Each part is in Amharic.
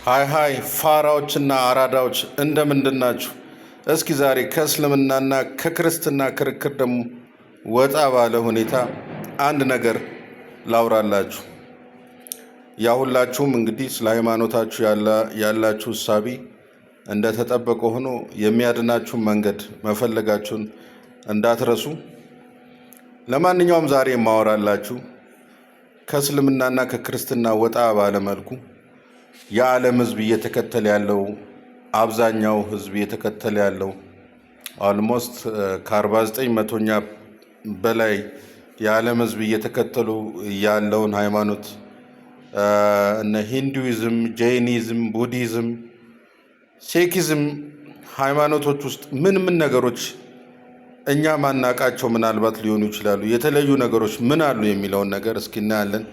ሃይ ፋራዎችና አራዳዎች እንደምንድናችሁ? እስኪ ዛሬ ከእስልምናና ከክርስትና ክርክር ደግሞ ወጣ ባለ ሁኔታ አንድ ነገር ላውራላችሁ። ያ ሁላችሁም እንግዲህ ስለ ሃይማኖታችሁ ያላችሁ እሳቢ እንደተጠበቀ ሆኖ የሚያድናችሁን መንገድ መፈለጋችሁን እንዳትረሱ። ለማንኛውም ዛሬ የማወራላችሁ ከእስልምናና ከክርስትና ወጣ ባለ መልኩ የዓለም ህዝብ እየተከተለ ያለው አብዛኛው ህዝብ እየተከተለ ያለው ኦልሞስት ከ49 መቶኛ በላይ የዓለም ህዝብ እየተከተሉ ያለውን ሃይማኖት እነ ሂንዱይዝም፣ ጀይኒዝም፣ ቡዲዝም፣ ሴኪዝም ሃይማኖቶች ውስጥ ምን ነገሮች እኛ ማናቃቸው ምናልባት ሊሆኑ ይችላሉ፣ የተለዩ ነገሮች ምን አሉ የሚለውን ነገር እስኪ እናያለን።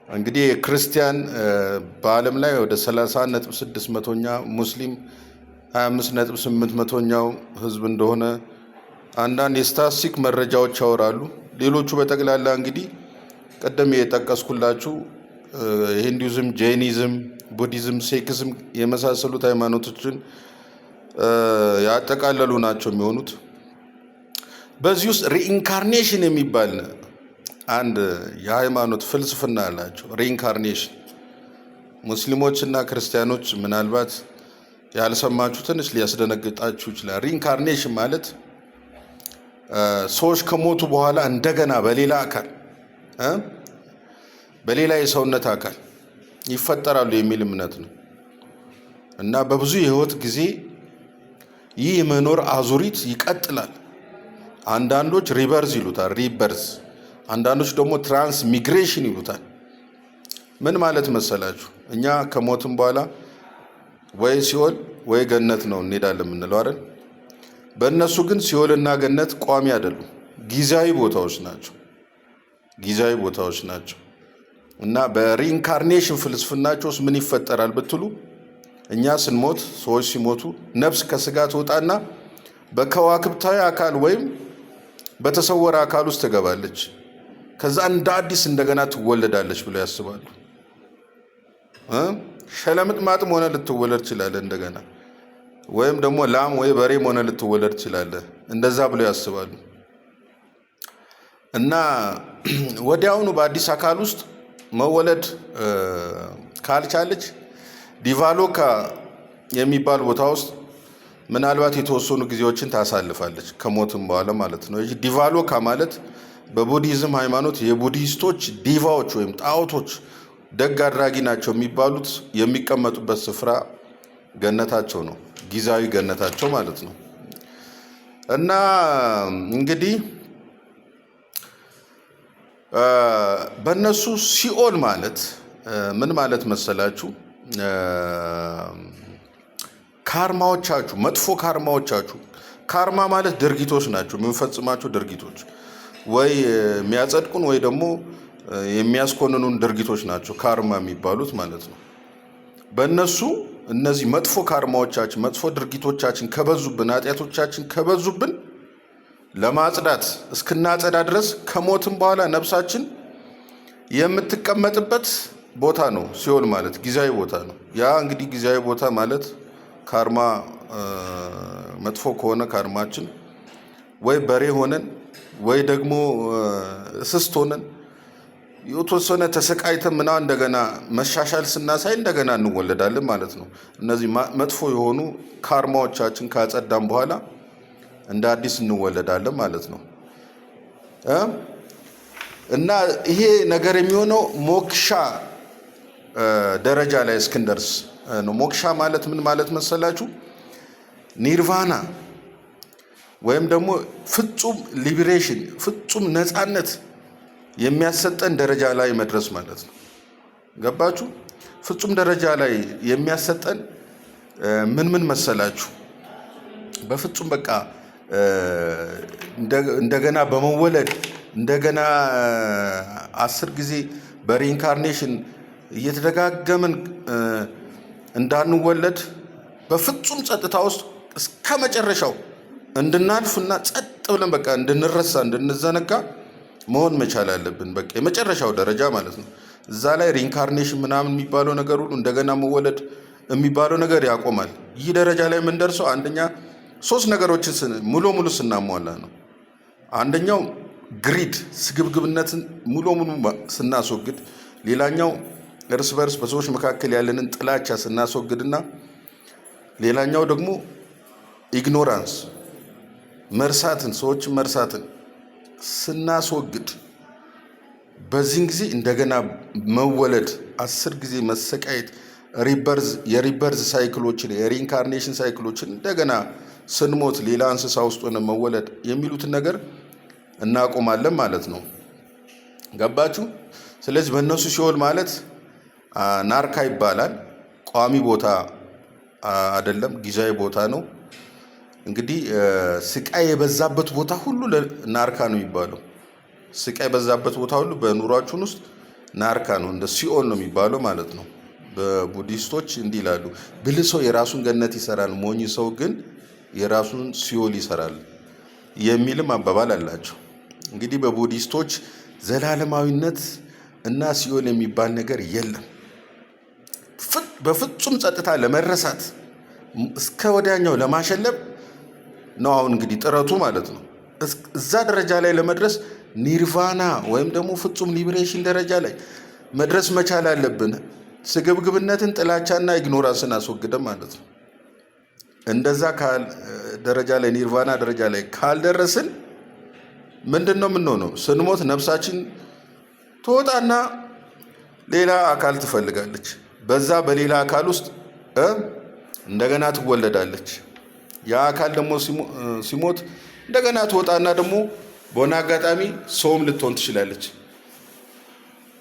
እንግዲህ ክርስቲያን በዓለም ላይ ወደ 30.6 መቶኛ፣ ሙስሊም 25.8 መቶኛው ህዝብ እንደሆነ አንዳንድ የስታቲስቲክ መረጃዎች ያወራሉ። ሌሎቹ በጠቅላላ እንግዲህ ቀደም የጠቀስኩላችሁ ሂንዱይዝም፣ ጀይኒዝም፣ ቡዲዝም፣ ሴክዝም የመሳሰሉት ሃይማኖቶችን ያጠቃለሉ ናቸው የሚሆኑት። በዚህ ውስጥ ሪኢንካርኔሽን የሚባል አንድ የሃይማኖት ፍልስፍና አላቸው። ሪኢንካርኔሽን ሙስሊሞችና ክርስቲያኖች ምናልባት ያልሰማችሁ ትንሽ ሊያስደነግጣችሁ ይችላል። ሪኢንካርኔሽን ማለት ሰዎች ከሞቱ በኋላ እንደገና በሌላ አካል በሌላ የሰውነት አካል ይፈጠራሉ የሚል እምነት ነው እና በብዙ የህይወት ጊዜ ይህ የመኖር አዙሪት ይቀጥላል። አንዳንዶች ሪበርዝ ይሉታል፣ ሪበርዝ። አንዳንዶች ደግሞ ትራንስ ሚግሬሽን ይሉታል። ምን ማለት መሰላችሁ? እኛ ከሞትም በኋላ ወይ ሲኦል ወይ ገነት ነው እንሄዳለን የምንለው አይደል? በእነሱ ግን ሲኦልና ገነት ቋሚ አይደሉም፣ ጊዜያዊ ቦታዎች ናቸው። ጊዜያዊ ቦታዎች ናቸው እና በሪኢንካርኔሽን ፍልስፍናቸው ውስጥ ምን ይፈጠራል ብትሉ፣ እኛ ስንሞት፣ ሰዎች ሲሞቱ ነፍስ ከስጋ ትወጣና በከዋክብታዊ አካል ወይም በተሰወረ አካል ውስጥ ትገባለች። ከዛ እንደ አዲስ እንደገና ትወለዳለች ብለው ያስባሉ። ሸለምጥማጥም ሆነ ልትወለድ ትችላለህ እንደገና፣ ወይም ደግሞ ላም ወይ በሬም ሆነ ልትወለድ ትችላለህ። እንደዛ ብለው ያስባሉ እና ወዲያውኑ በአዲስ አካል ውስጥ መወለድ ካልቻለች ዲቫሎካ የሚባል ቦታ ውስጥ ምናልባት የተወሰኑ ጊዜዎችን ታሳልፋለች ከሞትም በኋላ ማለት ነው። ይህ ዲቫሎካ ማለት በቡዲዝም ሃይማኖት የቡዲስቶች ዲቫዎች ወይም ጣዖቶች ደግ አድራጊ ናቸው የሚባሉት የሚቀመጡበት ስፍራ ገነታቸው ነው፣ ጊዜያዊ ገነታቸው ማለት ነው። እና እንግዲህ በእነሱ ሲኦል ማለት ምን ማለት መሰላችሁ? ካርማዎቻችሁ፣ መጥፎ ካርማዎቻችሁ። ካርማ ማለት ድርጊቶች ናቸው፣ የምንፈጽማቸው ድርጊቶች ወይ የሚያጸድቁን ወይ ደግሞ የሚያስኮንኑን ድርጊቶች ናቸው ካርማ የሚባሉት ማለት ነው። በእነሱ እነዚህ መጥፎ ካርማዎቻችን፣ መጥፎ ድርጊቶቻችን ከበዙብን፣ ኃጢአቶቻችን ከበዙብን ለማጽዳት እስክናጸዳ ድረስ ከሞትም በኋላ ነፍሳችን የምትቀመጥበት ቦታ ነው ሲኦል ማለት፣ ጊዜያዊ ቦታ ነው። ያ እንግዲህ ጊዜያዊ ቦታ ማለት ካርማ መጥፎ ከሆነ ካርማችን ወይ በሬ ሆነን ወይ ደግሞ እስስት ሆነን የተወሰነ ተሰቃይተን ምናምን እንደገና መሻሻል ስናሳይ እንደገና እንወለዳለን ማለት ነው። እነዚህ መጥፎ የሆኑ ካርማዎቻችን ካጸዳም በኋላ እንደ አዲስ እንወለዳለን ማለት ነው። እና ይሄ ነገር የሚሆነው ሞክሻ ደረጃ ላይ እስክንደርስ ነው። ሞክሻ ማለት ምን ማለት መሰላችሁ? ኒርቫና ወይም ደግሞ ፍጹም ሊበሬሽን፣ ፍጹም ነፃነት የሚያሰጠን ደረጃ ላይ መድረስ ማለት ነው። ገባችሁ? ፍጹም ደረጃ ላይ የሚያሰጠን ምን መሰላችሁ? በፍጹም በቃ እንደገና በመወለድ እንደገና 10 ጊዜ በሪኢንካርኔሽን እየተደጋገምን እንዳንወለድ በፍጹም ጸጥታ ውስጥ እስከ መጨረሻው እንድናልፍና ጸጥ ብለን በቃ እንድንረሳ እንድንዘነጋ መሆን መቻል አለብን። በቃ የመጨረሻው ደረጃ ማለት ነው። እዛ ላይ ሪኢንካርኔሽን ምናምን የሚባለው ነገር ሁሉ እንደገና መወለድ የሚባለው ነገር ያቆማል። ይህ ደረጃ ላይ የምንደርሰው አንደኛ 3 ነገሮችን ሙሉ ስናሟላ ነው። አንደኛው ግሪድ ስግብግብነትን ሙሉ ስናስወግድ፣ ሌላኛው እርስ በርስ በሰዎች መካከል ያለንን ጥላቻ ስናስወግድና ሌላኛው ደግሞ ኢግኖራንስ ሰዎችን መርሳትን ስናስወግድ፣ በዚህን ጊዜ እንደገና መወለድ 10 ጊዜ መሰቃየት የሪበርዝ ሳይክሎችን የሪኢንካርኔሽን ሳይክሎችን እንደገና ስንሞት ሌላ እንስሳ ውስጥ ሆነ መወለድ የሚሉትን ነገር እናቆማለን ማለት ነው። ገባችሁ? ስለዚህ በእነሱ ሲኦል ማለት ናርካ ይባላል። ቋሚ ቦታ አይደለም፣ ጊዜያዊ ቦታ ነው። እንግዲህ ስቃይ የበዛበት ቦታ ሁሉ ናርካ ነው የሚባለው። ስቃይ የበዛበት ቦታ ሁሉ በኑሯችን ውስጥ ናርካ ነው፣ እንደ ሲኦል ነው የሚባለው ማለት ነው። በቡዲስቶች እንዲህ ይላሉ፣ ብልህ ሰው የራሱን ገነት ይሰራል፣ ሞኝ ሰው ግን የራሱን ሲኦል ይሰራል የሚልም አባባል አላቸው። እንግዲህ በቡዲስቶች ዘላለማዊነት እና ሲኦል የሚባል ነገር የለም። በፍጹም ጸጥታ ለመረሳት እስከ ወዲያኛው ለማሸለብ ነው አሁን እንግዲህ ጥረቱ ማለት ነው። እዛ ደረጃ ላይ ለመድረስ ኒርቫና ወይም ደግሞ ፍጹም ሊብሬሽን ደረጃ ላይ መድረስ መቻል አለብን። ስግብግብነትን፣ ጥላቻና ኢግኖራንስን አስወግደን ማለት ነው። እንደዛ ደረጃ ላይ ኒርቫና ደረጃ ላይ ካልደረስን ምንድን ነው የምንሆነው? ስንሞት ነፍሳችን ትወጣና ሌላ አካል ትፈልጋለች። በዛ በሌላ አካል ውስጥ እንደገና ትወለዳለች። ያ አካል ደግሞ ሲሞት እንደገና ትወጣና ደግሞ በሆነ አጋጣሚ ሰውም ልትሆን ትችላለች።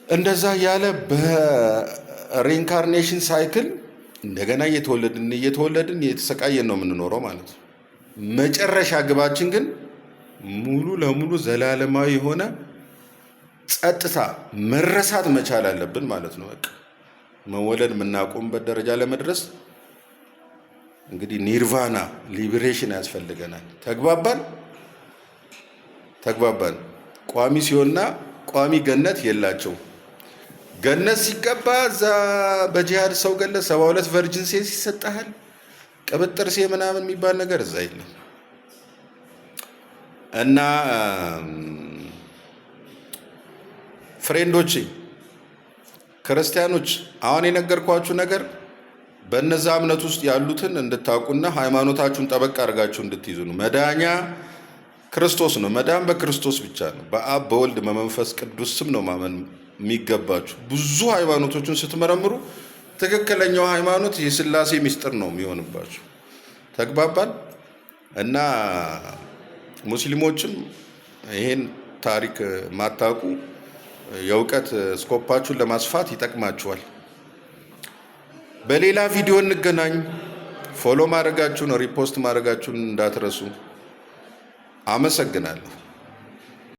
እንደዛ ያለ በሪኢንካርኔሽን ሳይክል እንደገና እየተወለድን እየተሰቃየን ነው የምንኖረው ማለት ነው። መጨረሻ ግባችን ግን ሙሉ ለሙሉ ዘላለማዊ የሆነ ጸጥታ መረሳት መቻል አለብን ማለት ነው። በቃ መወለድ የምናቆምበት ደረጃ ለመድረስ እንግዲህ ኒርቫና ሊብሬሽን ያስፈልገናል። ተግባባን። ቋሚ ሲሆንና ቋሚ ገነት የላቸው። ገነት ሲገባ እዛ በጂሃድ ሰው ገለ 72 ቨርጅን ሴት ይሰጣል። ቅብጥር ሴ ምናምን የሚባል ነገር እዛ የለም። እና ፍሬንዶቼ ክርስቲያኖች አሁን የነገርኳችሁ ነገር በእነዛ እምነት ውስጥ ያሉትን እንድታውቁና ሃይማኖታችሁን ጠበቅ አድርጋችሁ እንድትይዙ ነው። መዳኛ ክርስቶስ ነው። መዳን በክርስቶስ ብቻ ነው። በአብ በወልድ በመንፈስ ቅዱስ ስም ነው ማመን የሚገባችሁ። ብዙ ሃይማኖቶችን ስትመረምሩ ትክክለኛው ሃይማኖት የሥላሴ ምስጢር ነው የሚሆንባችሁ። ተግባባን? እና ሙስሊሞችም ይሄን ታሪክ ማታውቁ የእውቀት ስኮፓችሁን ለማስፋት ይጠቅማችኋል። በሌላ ቪዲዮ እንገናኝ። ፎሎ ማድረጋችሁን ሪፖስት ማድረጋችሁን እንዳትረሱ። አመሰግናለሁ።